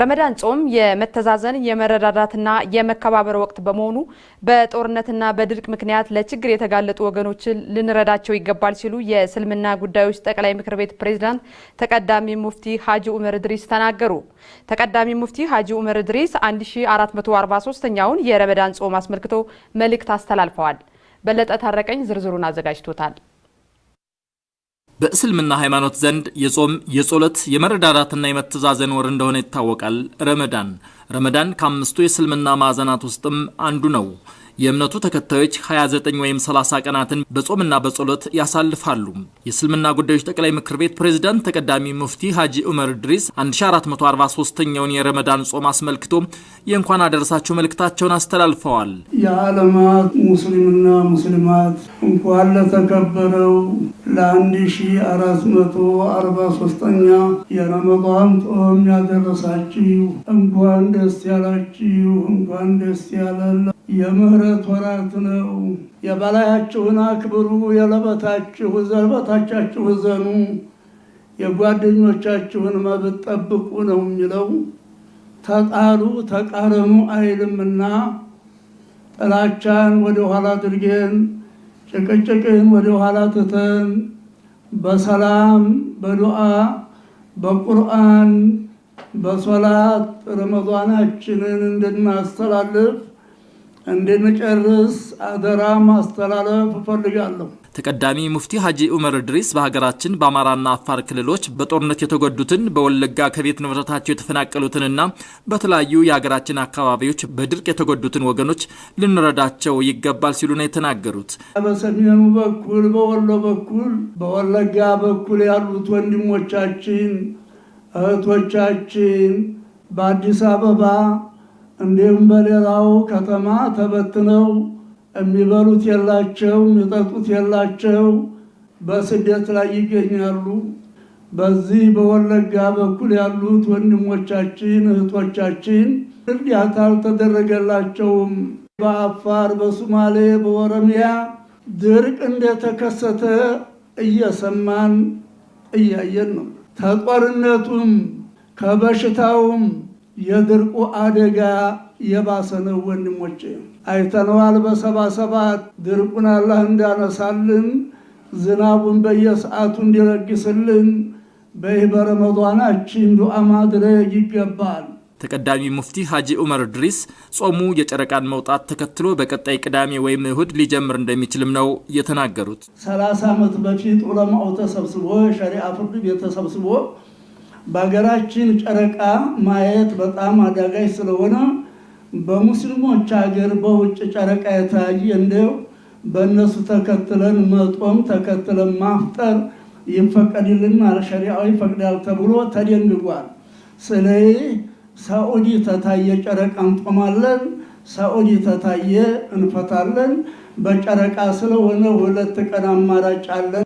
ረመዳን ጾም የመተዛዘን የመረዳዳትና የመከባበር ወቅት በመሆኑ በጦርነትና በድርቅ ምክንያት ለችግር የተጋለጡ ወገኖችን ልንረዳቸው ይገባል ሲሉ የእስልምና ጉዳዮች ጠቅላይ ምክር ቤት ፕሬዝዳንት ተቀዳሚ ሙፍቲ ሐጂ ዑመር ኢድሪስ ተናገሩ። ተቀዳሚ ሙፍቲ ሐጂ ዑመር ኢድሪስ 1443ኛውን የረመዳን ጾም አስመልክቶ መልእክት አስተላልፈዋል። በለጠ ታረቀኝ ዝርዝሩን አዘጋጅቶታል። በእስልምና ሃይማኖት ዘንድ የጾም የጾለት የመረዳዳትና የመተዛዘን ወር እንደሆነ ይታወቃል። ረመዳን ከአምስቱ የእስልምና ማዕዘናት ውስጥም አንዱ ነው። የእምነቱ ተከታዮች 29 ወይም 30 ቀናትን በጾምና በጾለት ያሳልፋሉ። የእስልምና ጉዳዮች ጠቅላይ ምክር ቤት ፕሬዝዳንት ተቀዳሚ ሙፍቲ ሐጂ ዑመር ኢድሪስ 1443ኛውን የረመዳን ጾም አስመልክቶ የእንኳን አደረሳችሁ መልእክታቸውን አስተላልፈዋል። የዓለማት ሙስሊምና ሙስሊማት እንኳን ለተከበረው ለ1443ኛ የረመዳን ጾም ያደረሳችሁ። እንኳን ደስ ያላችሁ፣ እንኳን ደስ ያለን። የምህረት ወራት ነው። የበላያችሁን አክብሩ፣ የበታቻችሁ ዘኑ፣ የጓደኞቻችሁን መብት ጠብቁ ነው የሚለው። ተጣሉ ተቃረኑ አይልምና ጥላቻን ወደ ኋላ አድርገን ጭቅጭቅን ወደ ኋላ ትተን በሰላም በዱዓ በቁርአን በሶላት ረመዳናችንን እንድናስተላልፍ እንድንጨርስ አደራ ማስተላለፍ እፈልጋለሁ። ተቀዳሚ ሙፍቲ ሐጂ ዑመር ኢድሪስ በሀገራችን በአማራና አፋር ክልሎች በጦርነት የተጎዱትን በወለጋ ከቤት ንብረታቸው የተፈናቀሉትንና በተለያዩ የሀገራችን አካባቢዎች በድርቅ የተጎዱትን ወገኖች ልንረዳቸው ይገባል ሲሉ ነው የተናገሩት። በሰሜኑ በኩል በወሎ በኩል በወለጋ በኩል ያሉት ወንድሞቻችን እህቶቻችን በአዲስ አበባ እንዲሁም በሌላው ከተማ ተበትነው የሚበሉት የላቸው የሚጠጡት የላቸው በስደት ላይ ይገኛሉ። በዚህ በወለጋ በኩል ያሉት ወንድሞቻችን እህቶቻችን እርዳታ አልተደረገላቸውም። በአፋር በሶማሌ በኦሮሚያ ድርቅ እንደተከሰተ እየሰማን እያየን ነው። ከጦርነቱም ከበሽታውም የድርቁ አደጋ የባሰ ነው። ወንድሞቼ አይተነዋል። በ77 ድርቁን አላህ እንዳነሳልን ዝናቡን በየሰዓቱ እንዲለግስልን በረመዳናችን ዱዓ ማድረግ ይገባል። ተቀዳሚ ሙፍቲ ሐጂ ዑመር ኢድሪስ ጾሙ የጨረቃን መውጣት ተከትሎ በቀጣይ ቅዳሜ ወይም እሁድ ሊጀምር እንደሚችልም ነው የተናገሩት። 30 ዓመት በፊት ዑለማው ተሰብስቦ ሸሪዓ ፍርድ ቤት ተሰብስቦ በሀገራችን ጨረቃ ማየት በጣም አዳጋች ስለሆነ በሙስሊሞች ሀገር በውጭ ጨረቃ የታየ እንደው በእነሱ ተከትለን መጦም ተከትለን ማፍጠር ይፈቀድልናል፣ ሸሪዓው ይፈቅዳል ተብሎ ተደንግጓል። ስለዚህ ሳዑዲ ተታየ ጨረቃ እንጦማለን፣ ሳዑዲ ተታየ እንፈታለን። በጨረቃ ስለሆነ 2 ቀን አማራጭ አለን።